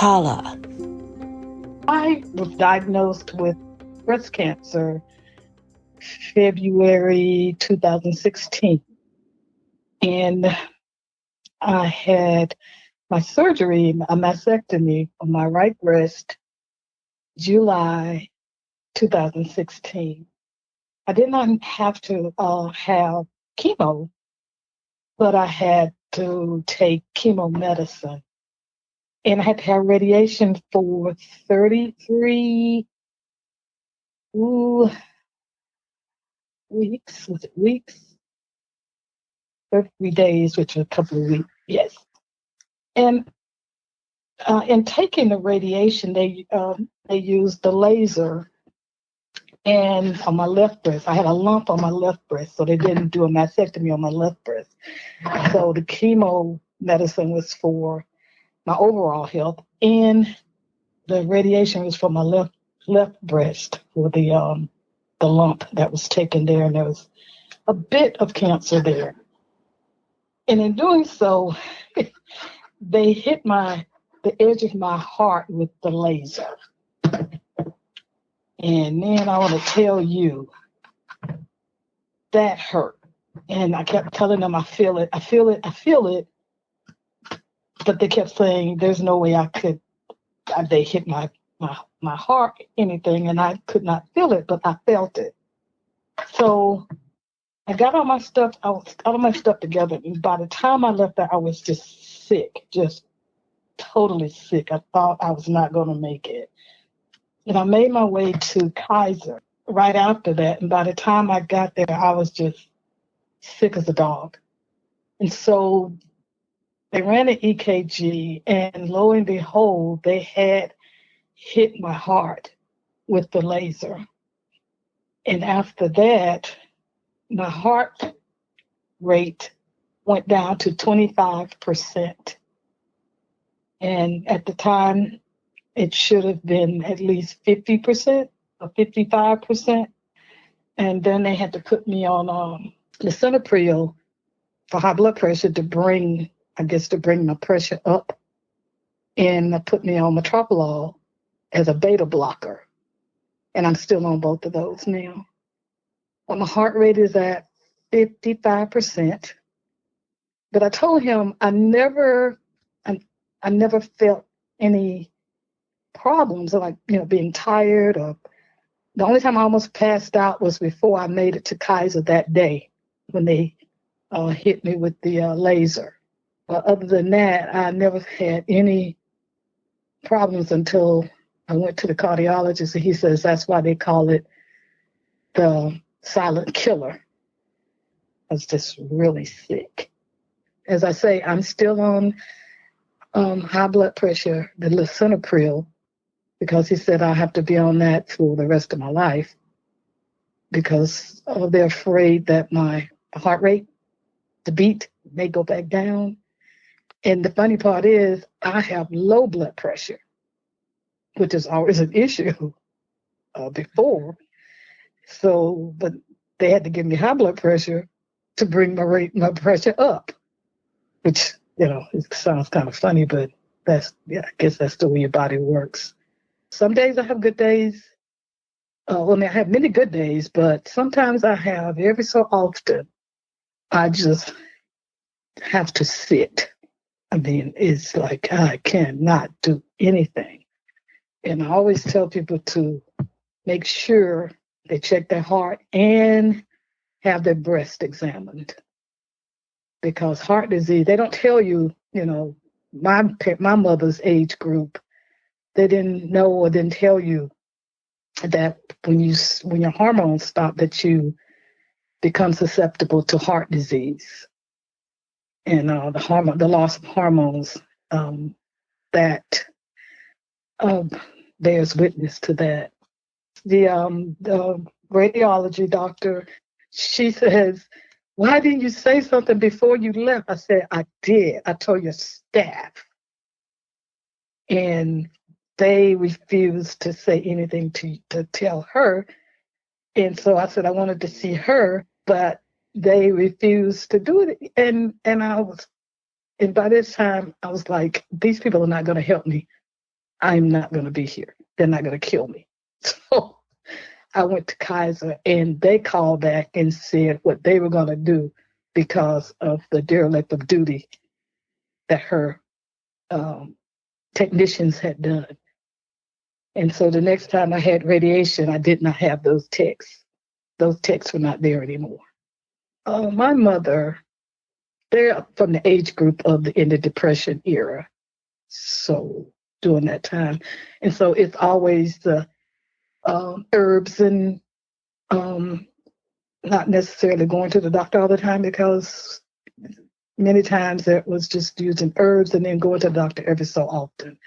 Paula. I was diagnosed with breast cancer February 2016. And I had my surgery, a mastectomy on my right breast, July 2016. I did not have to have chemo, but I had to take chemo medicine. And I had to have radiation for 33 ooh, weeks. Was it weeks? 33 days, which was a couple of weeks. Yes. And in taking the radiation, they used the laser. And on my left breast, I had a lump on my left breast, so they didn't do a mastectomy on my left breast. So the chemo medicine was for my overall health, and the radiation was for my left breast for the lump that was taken there, and there was a bit of cancer there. And in doing so, they hit the edge of my heart with the laser. And man, I want to tell you, that hurt. And I kept telling them, I feel it, I feel it, I feel it. But they kept saying, there's no way I could. They hit my heart, anything, and I could not feel it, but I felt it. So I got all my stuff. I was all my stuff together, and by the time I left there, I was just sick, just totally sick. I thought I was not going to make it. And I made my way to Kaiser right after that. And by the time I got there, I was just sick as a dog. And so they ran an EKG, and lo and behold, they had hit my heart with the laser. And after that, my heart rate went down to 25%. And at the time, it should have been at least 50% or 55%. And then they had to put me on lisinopril for high blood pressure to bring my pressure up. And they put me on metoprolol as a beta blocker. And I'm still on both of those now. Well, my heart rate is at 55%. But I told him I never felt any problems like, being tired, or the only time I almost passed out was before I made it to Kaiser that day when they hit me with the laser. But other than that, I never had any problems until I went to the cardiologist, and he says that's why they call it the silent killer. I was just really sick. As I say, I'm still on high blood pressure, the lisinopril, because he said I have to be on that for the rest of my life because they're afraid that my heart rate, the beat, may go back down. And the funny part is I have low blood pressure, which is always an issue before. So, but they had to give me high blood pressure to bring my pressure up, which, it sounds kind of funny, but I guess that's the way your body works. Some days I have good days. I have many good days, but sometimes I have, every so often, I just have to sit. I mean, it's like I cannot do anything. And I always tell people to make sure they check their heart and have their breast examined. Because heart disease, they don't tell you, my mother's age group, they didn't know or didn't tell you that when your hormones stop, that you become susceptible to heart disease, and the loss of hormones, that bears witness to that. The radiology doctor, she says, "Why didn't you say something before you left?" I said, "I did. I told your staff." And they refused to say anything to tell her. And so I said I wanted to see her, but they refused to do it. And by this time I was like, these people are not going to help me. I'm not going to be here. They're not going to kill me. So I went to Kaiser, and they called back and said what they were going to do because of the derelict of duty that her technicians had done. And so the next time I had radiation, I did not have those texts. Those texts were not there anymore. My mother, they're from the age group of in the Depression era. So during that time. And so it's always the herbs and not necessarily going to the doctor all the time, because many times it was just using herbs and then going to the doctor every so often.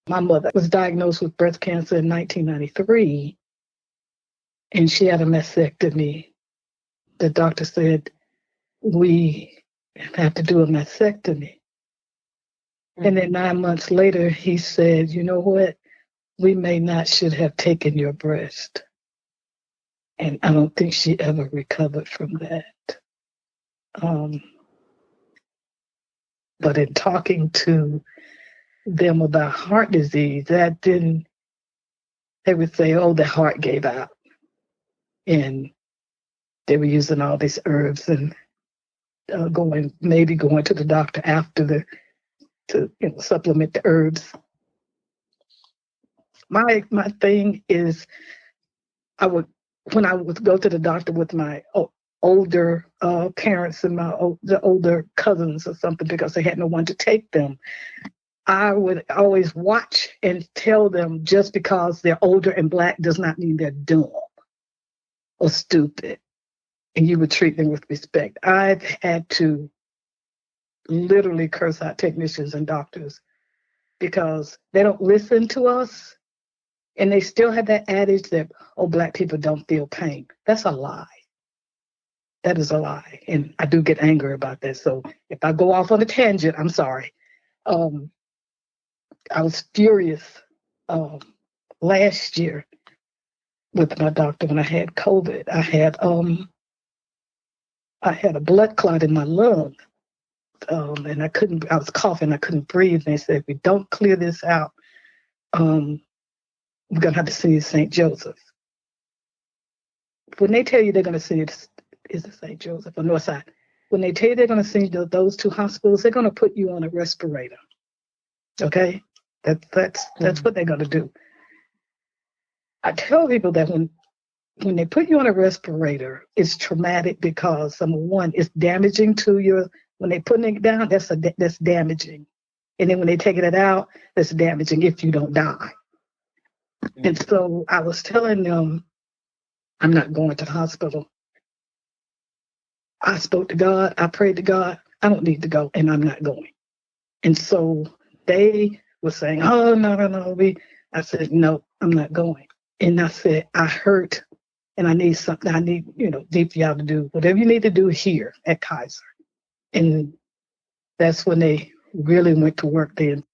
My mother was diagnosed with breast cancer in 1993, and she had a mastectomy. The doctor said, we have to do a mastectomy. And then 9 months later, he said, you know what? We may not should have taken your breast. And I don't think she ever recovered from that. But in talking to them about heart disease, they would say, oh, the heart gave out. And they were using all these herbs and going to the doctor after to supplement the herbs. My thing is, when I would go to the doctor with my older parents and the older cousins or something, because they had no one to take them, I would always watch and tell them, just because they're older and Black does not mean they're dumb or stupid. And you would treat them with respect. I've had to literally curse out technicians and doctors because they don't listen to us. And they still have that adage that, oh, Black people don't feel pain. That's a lie. That is a lie. And I do get angry about that. So if I go off on a tangent, I'm sorry. I was furious last year with my doctor when I had COVID. I had a blood clot in my lung. And I was coughing, I couldn't breathe. And they said, if we don't clear this out, we're going to have to send you to St. Joseph. When they tell you they're going to send you to, is it St. Joseph or Northside? When they tell you they're going to send you to those two hospitals, they're going to put you on a respirator. Okay? That's what they're going to do. I tell people that when they put you on a respirator, it's traumatic because, number one, it's damaging to when they put it down, that's damaging. And then when they take it out, that's damaging if you don't die. And so I was telling them, I'm not going to the hospital. I spoke to God. I prayed to God. I don't need to go, and I'm not going. And so they were saying, oh, no. I said, no, I'm not going. And I said, I hurt, and I need something. I need, need for y'all to do whatever you need to do here at Kaiser. And that's when they really went to work then.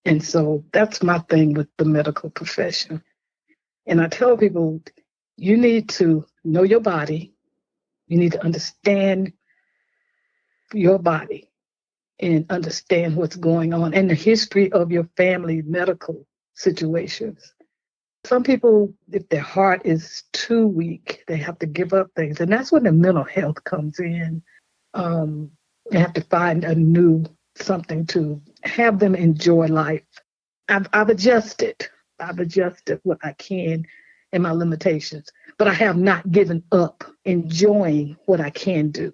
And so that's my thing with the medical profession. And I tell people, you need to know your body. You need to understand your body and understand what's going on and the history of your family medical situations. Some people, if their heart is too weak, they have to give up things. And that's when the mental health comes in. They have to find something to have them enjoy life. I've adjusted. I've adjusted what I can and my limitations, but I have not given up enjoying what I can do.